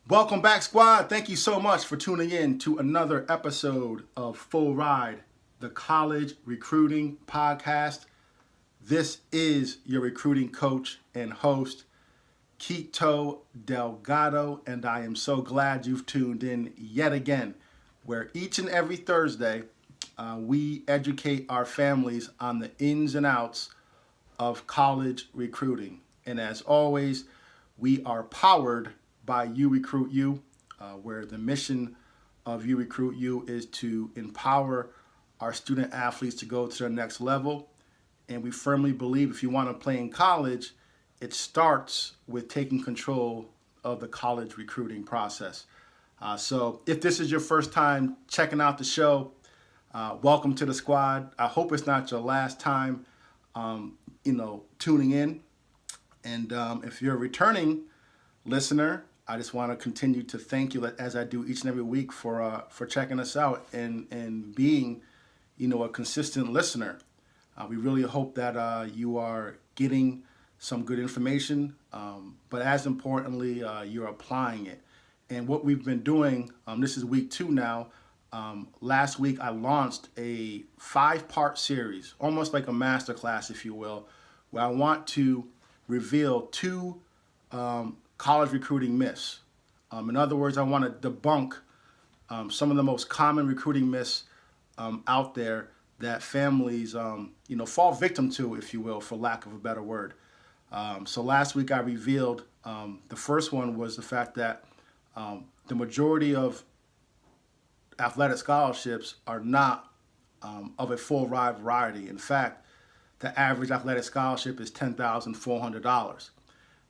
Welcome back, squad. Thank you so much for tuning in to another episode of Full Ride, the college recruiting podcast. This is your recruiting coach and host, Quito Delgado, and I am so glad you've tuned in yet again, where each and every Thursday we educate our families on the ins and outs of college recruiting. And as always, we are powered by You Recruit You, where the mission of You Recruit You is to empower our student athletes to go to the next level. And we firmly believe if you want to play in college, it starts with taking control of the college recruiting process. So if this is your first time checking out the show, welcome to the squad. I hope it's not your last time, tuning in. And if you're a returning listener, I just want to continue to thank you as I do each and every week for checking us out and being, a consistent listener. We really hope that you are getting some good information, but as importantly, you're applying it. And what we've been doing, this is week 2 now. Last week I launched a 5-part series, almost like a masterclass, if you will, where I want to reveal 2 college recruiting myths. In other words, I want to debunk some of the most common recruiting myths out there that families, fall victim to, if you will, for lack of a better word. So last week I revealed the first one was the fact that the majority of athletic scholarships are not of a full ride variety. In fact, the average athletic scholarship is $10,400.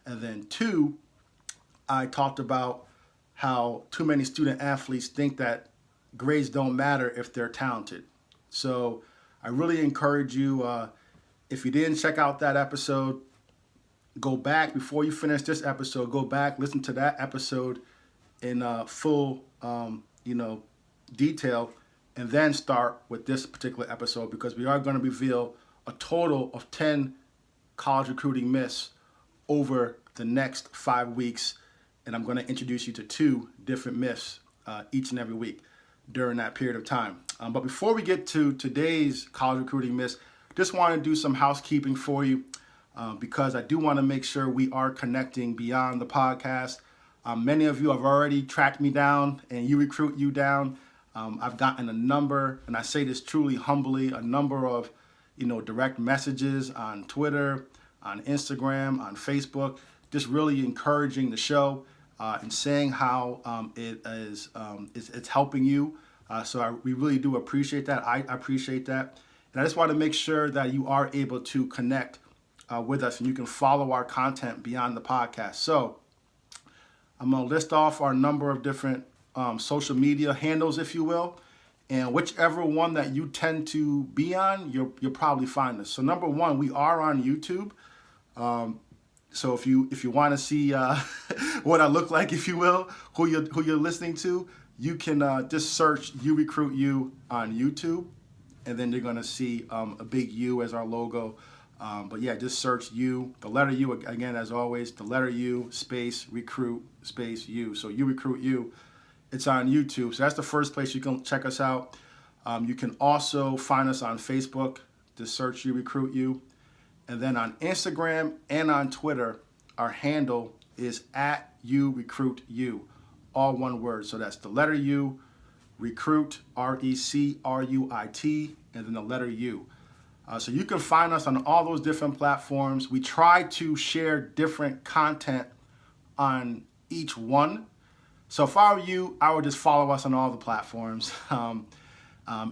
And then 2, I talked about how too many student athletes think that grades don't matter if they're talented. So I really encourage you, if you didn't check out that episode, go back before you finish this episode, go back, listen to that episode in full, detail, and then start with this particular episode because we are going to reveal a total of 10 college recruiting myths over the next 5 weeks, and I'm going to introduce you to 2 different myths each and every week during that period of time. But before we get to today's college recruiting myths, just want to do some housekeeping for you because I do want to make sure we are connecting beyond the podcast. Many of you have already tracked me down and You Recruit You down. I've gotten a number, and I say this truly humbly, a number of direct messages on Twitter, on Instagram, on Facebook, just really encouraging the show and saying how it's helping you. So we really do appreciate that. I appreciate that. And I just want to make sure that you are able to connect with us and you can follow our content beyond the podcast. So I'm going to list off our number of different social media handles, if you will. And whichever one that you tend to be on, you'll probably find us. So number 1, we are on YouTube. So if you want to see what I look like, if you will, who you're listening to, you can just search You Recruit You on YouTube, and then you're going to see a big U as our logo. But yeah, just search You, the letter U, again, as always, the letter U, space, recruit, space, U. So You Recruit You, it's on YouTube. So that's the first place you can check us out. You can also find us on Facebook, just search You Recruit You. And then on Instagram and on Twitter, our handle is @YouRecruitYou, all one word. So that's the letter U, recruit, RECRUIT, and then the letter U. So you can find us on all those different platforms. We try to share different content on each one. So if I were you, I would just follow us on all the platforms. And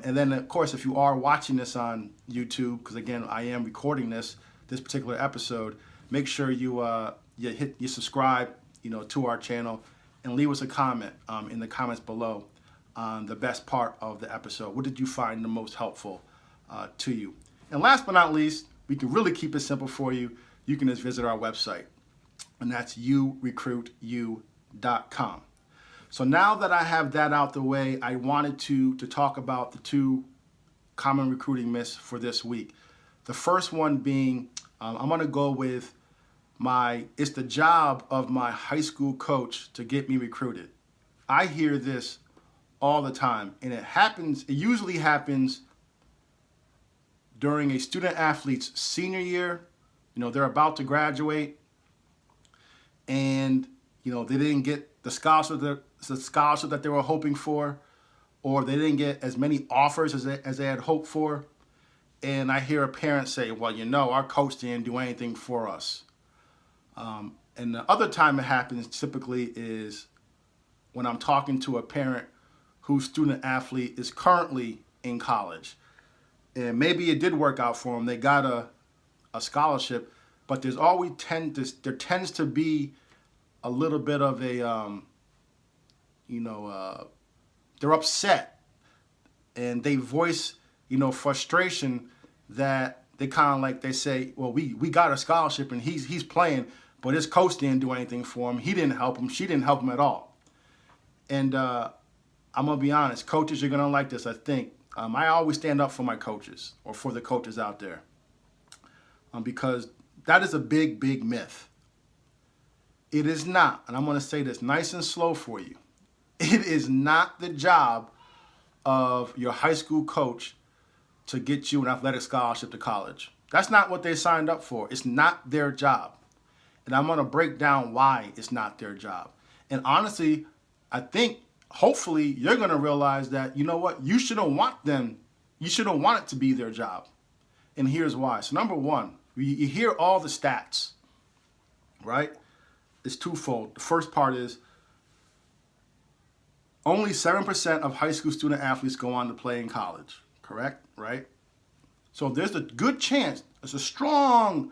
then, of course, if you are watching this on YouTube, because again, I am recording this particular episode, make sure you subscribe, to our channel, and leave us a comment in the comments below on the best part of the episode. What did you find the most helpful to you? And last but not least, we can really keep it simple for you. You can just visit our website, and that's yourecruityou.com. So now that I have that out the way, I wanted to talk about the 2 common recruiting myths for this week. The first one being, I'm going to go with it's the job of my high school coach to get me recruited. I hear this all the time, and it usually happens during a student athlete's senior year. They're about to graduate, and they didn't get the scholarship that they were hoping for, or they didn't get as many offers as they had hoped for. And I hear a parent say, well, our coach didn't do anything for us. And the other time it happens typically is when I'm talking to a parent whose student athlete is currently in college. And maybe it did work out for them. They got a scholarship, but there tends to be a little bit of a, they're upset, and they voice, frustration that they say, well, we got a scholarship and he's playing, but his coach didn't do anything for him. He didn't help him. She didn't help him at all. And I'm going to be honest, coaches, you're going to like this, I think. I always stand up for my coaches, or for the coaches out there, because that is a big, big myth. It is not, and I'm going to say this nice and slow for you, it is not the job of your high school coach to get you an athletic scholarship to college. That's not what they signed up for. It's not their job. And I'm going to break down why it's not their job. And honestly, I think hopefully you're going to realize that, you shouldn't want it to be their job. And here's why. So number one, you hear all the stats, right? It's twofold. The first part is only 7% of high school student athletes go on to play in college, correct? Right? So there's a good chance, there's a strong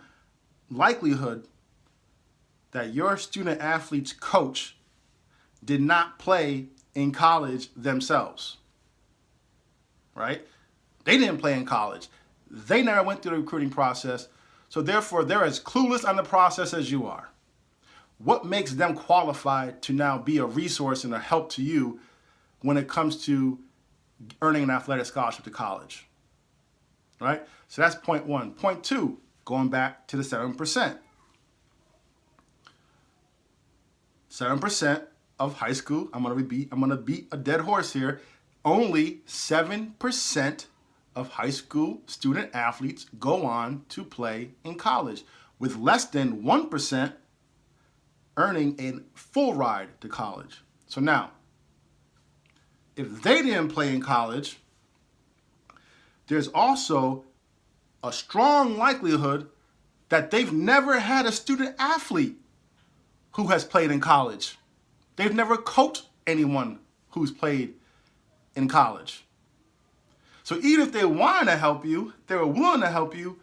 likelihood that your student athlete's coach did not play in college themselves, right? They didn't play in college. They never went through the recruiting process. So therefore, they're as clueless on the process as you are. What makes them qualified to now be a resource and a help to you when it comes to earning an athletic scholarship to college, right? So that's point one. Point two, going back to the 7%. 7% of high school, I'm gonna beat a dead horse here. Only 7% of high school student athletes go on to play in college, with less than 1% earning a full ride to college. So now, if they didn't play in college, there's also a strong likelihood that they've never had a student athlete who has played in college. They've never coached anyone who's played in college. So even if they wanted to help you, they were willing to help you,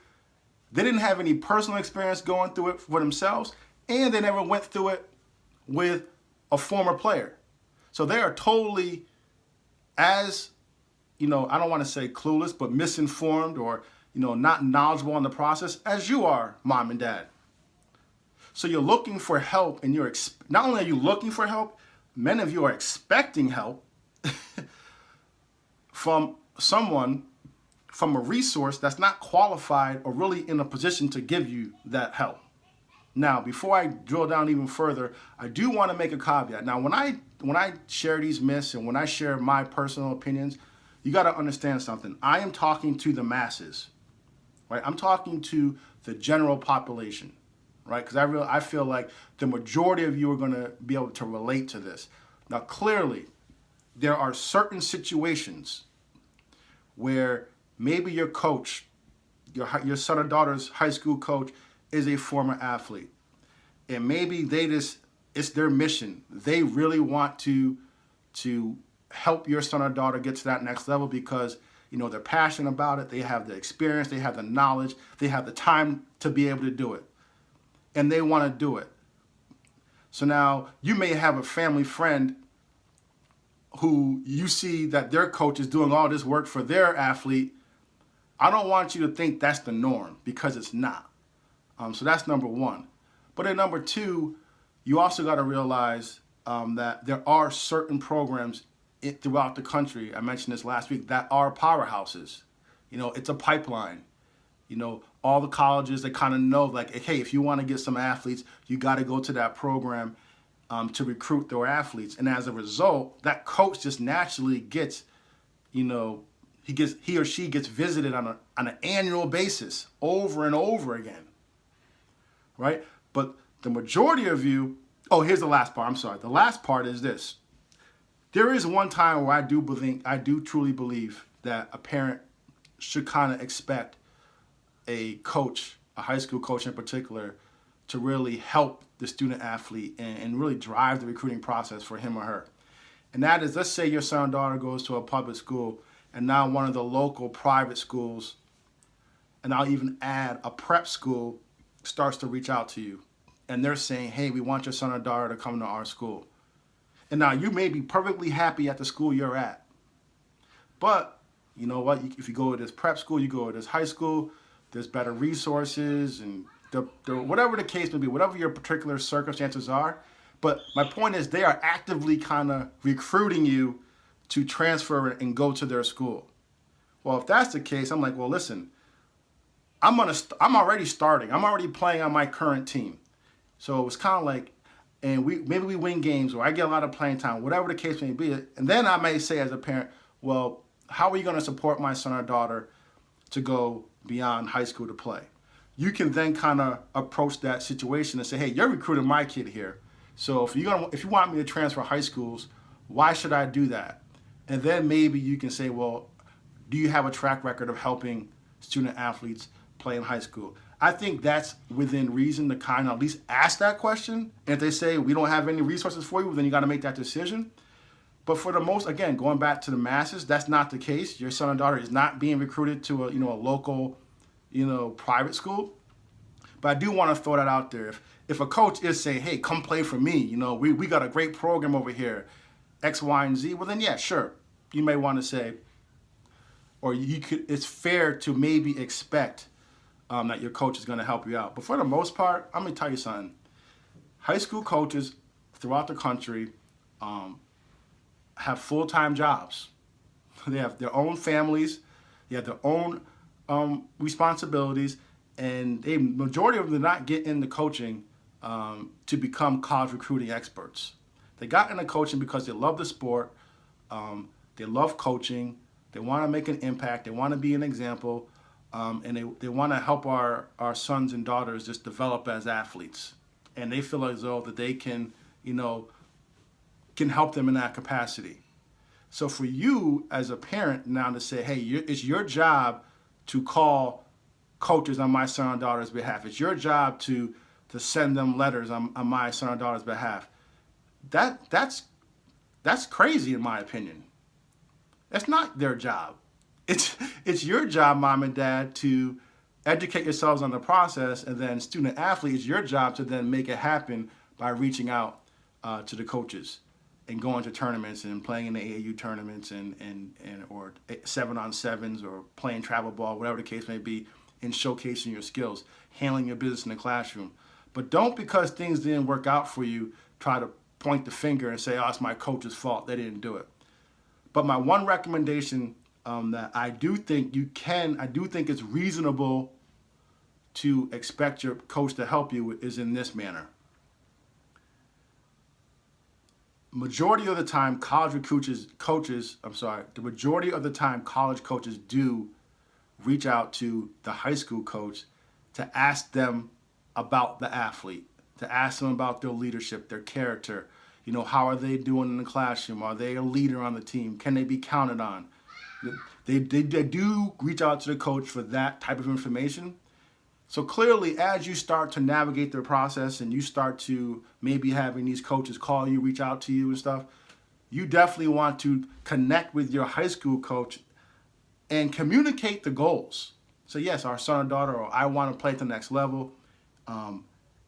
they didn't have any personal experience going through it for themselves, and they never went through it with a former player. So they are totally, as, I don't want to say clueless, but misinformed, or, not knowledgeable on the process as you are, mom and dad. So you're looking for help, and not only are you looking for help, many of you are expecting help from someone, from a resource that's not qualified or really in a position to give you that help. Now, before I drill down even further, I do want to make a caveat. Now, when I share these myths and when I share my personal opinions, you got to understand something. I am talking to the masses, right? I'm talking to the general population, right? Because I feel like the majority of you are going to be able to relate to this. Now, clearly, there are certain situations where maybe your coach, your son or daughter's high school coach, is a former athlete. And maybe it's their mission. They really want to help your son or daughter get to that next level because, they're passionate about it. They have the experience, they have the knowledge, they have the time to be able to do it. And they want to do it. So now you may have a family friend who you see that their coach is doing all this work for their athlete. I don't want you to think that's the norm, because it's not. So that's number one. But then number two, you also got to realize that there are certain programs throughout the country, I mentioned this last week, that are powerhouses. It's a pipeline. All the colleges, they kind of know, like, hey, if you want to get some athletes, you got to go to that program to recruit their athletes. And as a result, that coach just naturally gets, he or she gets visited on an annual basis over and over again, right? But the majority of you, here's the last part. I'm sorry. The last part is this. There is one time where I do truly believe that a parent should kind of expect a coach, a high school coach in particular, to really help the student athlete and really drive the recruiting process for him or her. And that is, let's say your son or daughter goes to a public school, and now one of the local private schools, and I'll even add a prep school, starts to reach out to you. And they're saying, hey, we want your son or daughter to come to our school. And now you may be perfectly happy at the school you're at. But you know what? If you go to this prep school, you go to this high school, there's better resources and whatever the case may be, whatever your particular circumstances are. But my point is, they are actively kind of recruiting you to transfer and go to their school. Well, if that's the case, I'm like, well, listen, I'm already starting. I'm already playing on my current team. So it's kind of like, and maybe we win games, or I get a lot of playing time, whatever the case may be. And then I may say as a parent, well, how are you going to support my son or daughter to go beyond high school to play? You can then kind of approach that situation and say, hey, you're recruiting my kid here. So if you want me to transfer high schools, why should I do that? And then maybe you can say, well, do you have a track record of helping student athletes play in high school? I think that's within reason to kind of at least ask that question. And if they say we don't have any resources for you, then you got to make that decision. But for the most, again, going back to the masses, that's not the case. Your son or daughter is not being recruited to a local, private school. But I do want to throw that out there. If a coach is saying, hey, come play for me, we got a great program over here, X, Y, and Z, well then, yeah, sure. You may want to say, or it's fair to maybe expect that your coach is going to help you out. But for the most part, I'm going to tell you something. High school coaches throughout the country have full-time jobs. They have their own families. They have their own responsibilities. And the majority of them did not get into coaching to become college recruiting experts. They got into coaching because they love the sport. They love coaching. They want to make an impact. They want to be an example. And they want to help our sons and daughters just develop as athletes. And they feel as though that they can help them in that capacity. So for you as a parent now to say, hey, it's your job to call coaches on my son or daughter's behalf. It's your job to send them letters on my son or daughter's behalf. That's crazy in my opinion. That's not their job. It's your job, mom and dad, to educate yourselves on the process, and then student athlete, it's your job to then make it happen by reaching out to the coaches and going to tournaments and playing in the AAU tournaments and or 7-on-7s or playing travel ball, whatever the case may be, and showcasing your skills, handling your business in the classroom. But don't, because things didn't work out for you, try to point the finger and say, oh, it's my coach's fault, they didn't do it. But my one recommendation that I do think it's reasonable to expect your coach to help you is in this manner. Majority of the time, the majority of the time college coaches do reach out to the high school coach to ask them about the athlete, to ask them about their leadership, their character. How are they doing in the classroom? Are they a leader on the team? Can they be counted on? They do reach out to the coach for that type of information. So clearly, as you start to navigate their process and you start to maybe having these coaches call you, reach out to you and stuff, you definitely want to connect with your high school coach and communicate the goals. So yes, our son or daughter, or I want to play at the next level.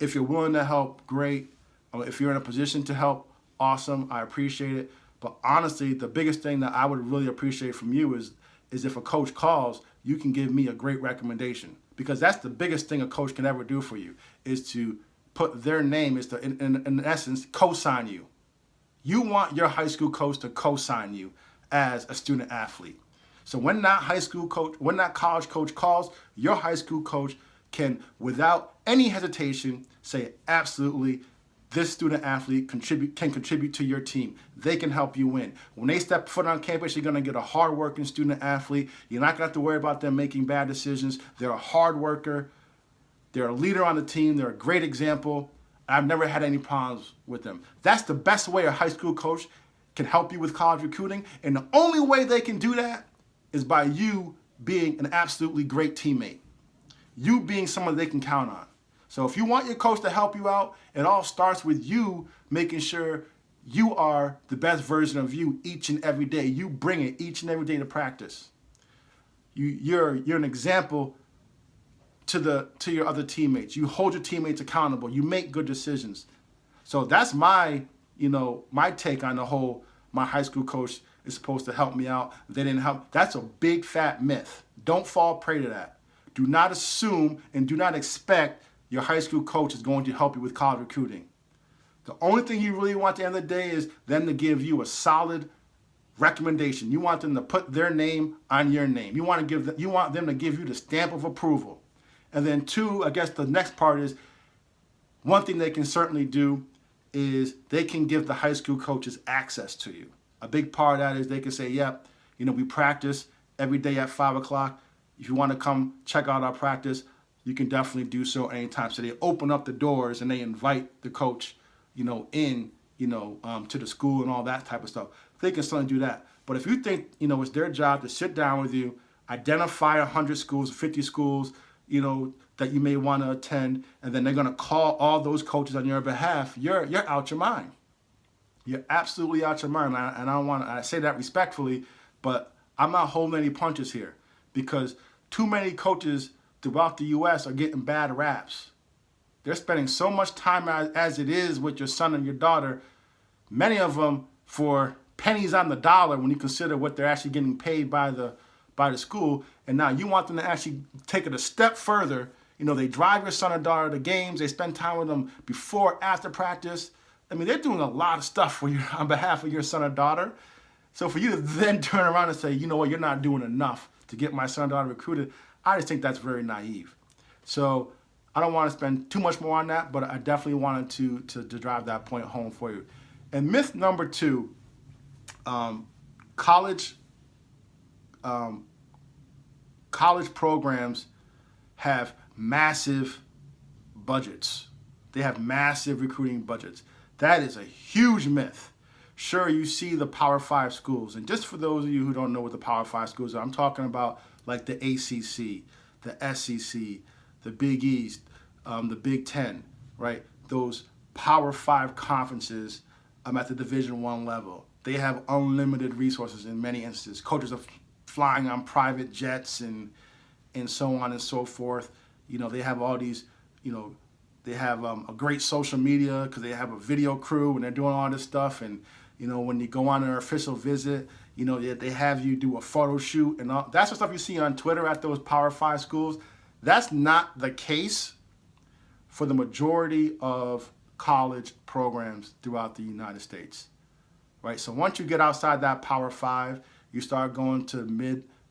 If you're willing to help, great. If you're in a position to help, awesome. I appreciate it. But honestly, the biggest thing that I would really appreciate from you is if a coach calls, you can give me a great recommendation. Because that's the biggest thing a coach can ever do for you, is to put their name, is to, in essence, co-sign you. You want your high school coach to co-sign you as a student athlete. So when that college coach calls, your high school coach can, without any hesitation, say absolutely, this student athlete can contribute to your team. They can help you win. When they step foot on campus, you're going to get a hardworking student athlete. You're not going to have to worry about them making bad decisions. They're a hard worker. They're a leader on the team. They're a great example. I've never had any problems with them. That's the best way a high school coach can help you with college recruiting. And the only way they can do that is by you being an absolutely great teammate. You being someone they can count on. So if you want your coach to help you out, it all starts with you making sure you are the best version of you each and every day. You bring it each and every day to practice. You're an example to your other teammates. You hold your teammates accountable. You make good decisions. So that's my take on the whole, my high school coach is supposed to help me out. They didn't help. That's a big fat myth. Don't fall prey to that. Do not assume and do not expect your high school coach is going to help you with college recruiting. The only thing you really want at the end of the day is them to give you a solid recommendation. You want them to put their name on your name. You want them to give you the stamp of approval. And then two, I guess the next part is, one thing they can certainly do is they can give the high school coaches access to you. A big part of that is they can say, yep, we practice every day at 5 o'clock. If you want to come check out our practice, you can definitely do so anytime. So they open up the doors and they invite the coach, in, to the school and all that type of stuff. They can certainly do that. But if you think, it's their job to sit down with you, identify 100 schools, 50 schools, that you may want to attend, and then they're going to call all those coaches on your behalf, you're out your mind. You're absolutely out your mind. And I say that respectfully, but I'm not holding any punches here, because too many coaches throughout the U.S. are getting bad raps. They're spending so much time as it is with your son and your daughter, many of them for pennies on the dollar when you consider what they're actually getting paid by the school. And now you want them to actually take it a step further. They drive your son or daughter to games. They spend time with them before, after practice. I mean, they're doing a lot of stuff for you on behalf of your son or daughter. So for you to then turn around and say, you know what, you're not doing enough to get my son or daughter recruited, I just think that's very naive. So I don't want to spend too much more on that, but I definitely wanted to drive that point home for you. And myth number two, college programs have massive budgets. They have massive recruiting budgets. That is a huge myth. Sure, you see the Power 5 schools. And just for those of you who don't know what the Power 5 schools are, I'm talking about like the ACC, the SEC, the Big East, the Big Ten, right? Those Power 5 conferences at the Division I level. They have unlimited resources in many instances. Coaches are flying on private jets and so on and so forth. They have all these, they have a great social media because they have a video crew and they're doing all this stuff. And, when you go on an official visit, they have you do a photo shoot and all. That's the stuff you see on Twitter at those Power 5 schools. That's not the case for the majority of college programs throughout the United States, right? So once you get outside that Power 5, you start going to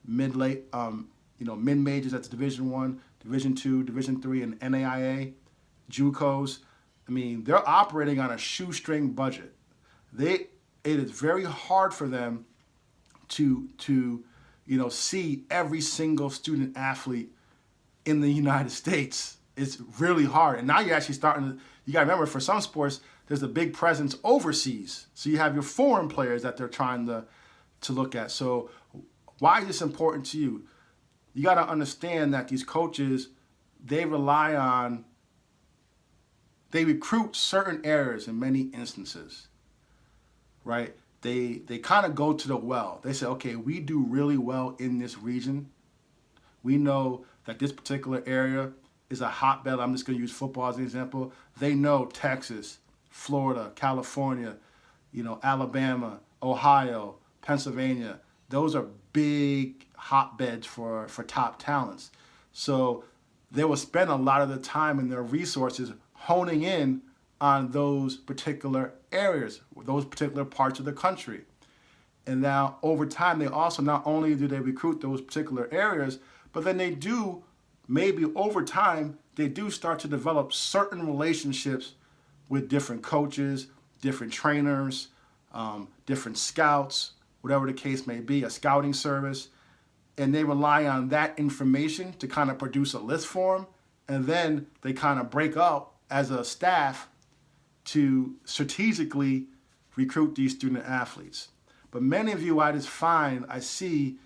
mid-majors at the Division I, Division II, Division III, and NAIA, JUCOs. I mean, they're operating on a shoestring budget. It is very hard for them to see every single student athlete in the United States. It's really hard. And now you're actually you got to remember, for some sports, there's a big presence overseas. So you have your foreign players that they're trying to look at. So why is this important to you? You got to understand that these coaches, they recruit certain areas in many instances, right? They kind of go to the well. They say, okay, we do really well in this region. We know that this particular area is a hotbed. I'm just going to use football as an example. They know Texas, Florida, California, Alabama, Ohio, Pennsylvania. Those are big hotbeds for top talents. So they will spend a lot of the time and their resources honing in on those particular areas, those particular parts of the country. And now over time, they also not only do they recruit those particular areas, but then they do, maybe over time, they do start to develop certain relationships with different coaches, different trainers, different scouts, whatever the case may be, a scouting service. And they rely on that information to kind of produce a list for them. And then they kind of break up as a staff to strategically recruit these student athletes. But many of you, I see,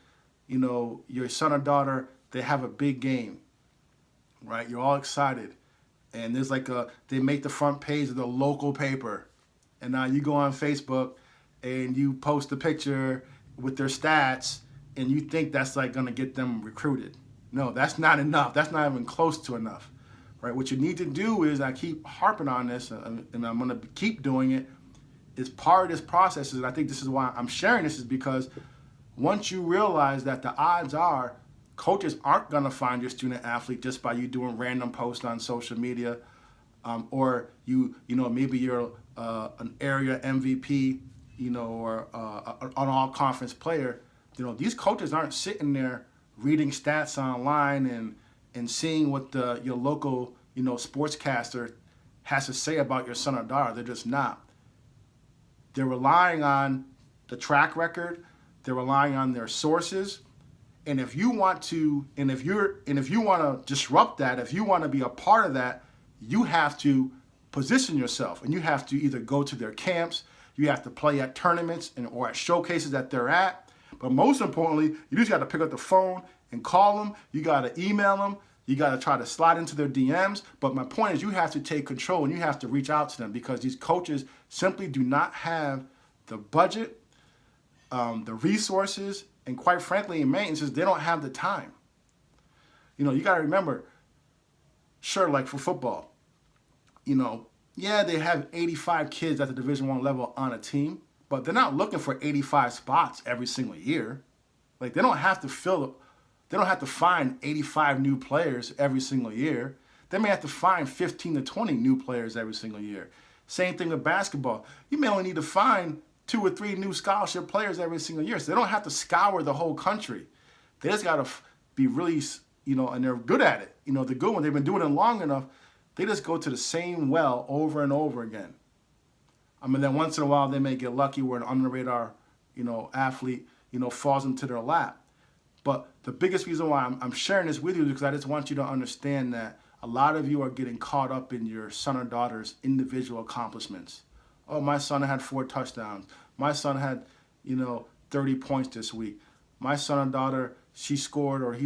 your son or daughter, they have a big game, right? You're all excited. And there's they make the front page of the local paper. And now you go on Facebook and you post a picture with their stats and you think that's going to get them recruited. No, that's not enough. That's not even close to enough, right? What you need to do is, I keep harping on this and I'm going to keep doing it, is part of this process, and I think this is why I'm sharing this, is because once you realize that the odds are coaches aren't going to find your student athlete just by you doing random posts on social media, or maybe you're an area MVP, or an all-conference player. These coaches aren't sitting there reading stats online and seeing what your local sportscaster has to say about your son or daughter. They're just not. They're relying on the track record. They're relying on their sources. And if you want to disrupt that, if you want to be a part of that, you have to position yourself, and you have to either go to their camps, you have to play at tournaments or at showcases that they're at. But most importantly, you just got to pick up the phone and call them. You got to email them. You got to try to slide into their DMs. But my point is, you have to take control and you have to reach out to them, because these coaches simply do not have the budget, the resources, and quite frankly, in maintenance, they don't have the time. You got to remember, sure, like for football, they have 85 kids at the Division I level on a team, but they're not looking for 85 spots every single year. Like, they don't have to find 85 new players every single year. They may have to find 15 to 20 new players every single year. Same thing with basketball. You may only need to find 2 or 3 new scholarship players every single year. So they don't have to scour the whole country. They just got to be really, and they're good at it. They're good when they've been doing it long enough. They just go to the same well over and over again. Then once in a while they may get lucky where an under the radar, athlete, falls into their lap. But the biggest reason why I'm sharing this with you is because I just want you to understand that a lot of you are getting caught up in your son or daughter's individual accomplishments. Oh, my son had 4 touchdowns. My son had, 30 points this week. My son or daughter, he scored 4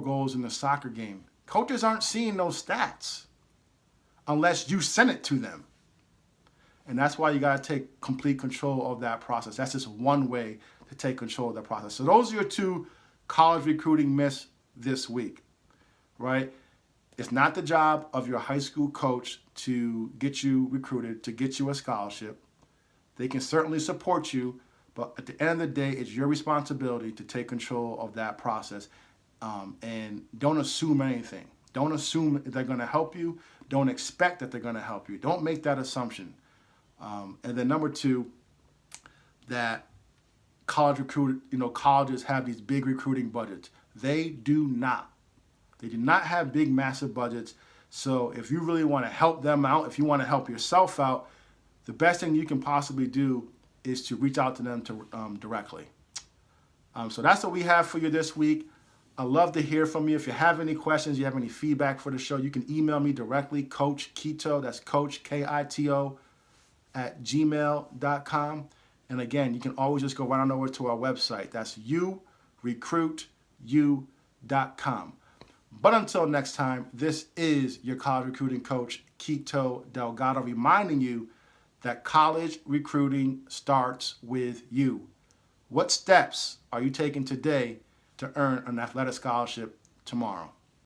goals in the soccer game. Coaches aren't seeing those stats unless you send it to them. And that's why you got to take complete control of that process. That's just one way to take control of that process. So those are your 2 college recruiting myths this week, right? It's not the job of your high school coach to get you recruited, to get you a scholarship. They can certainly support you, but at the end of the day, it's your responsibility to take control of that process. And don't assume anything. Don't assume they're going to help you. Don't expect that they're going to help you. Don't make that assumption. And then number 2, that colleges have these big recruiting budgets. They do not. They do not have big, massive budgets. So if you really want to help them out, if you want to help yourself out, the best thing you can possibly do is to reach out to them directly. So that's what we have for you this week. I'd love to hear from you. If you have any questions, you have any feedback for the show, you can email me directly, Coach Kito, that's Coach Kito @gmail.com. And again, you can always just go right on over to our website. That's urecruityou.com. But until next time, this is your college recruiting coach, Kito Delgado, reminding you that college recruiting starts with you. What steps are you taking today to earn an athletic scholarship tomorrow?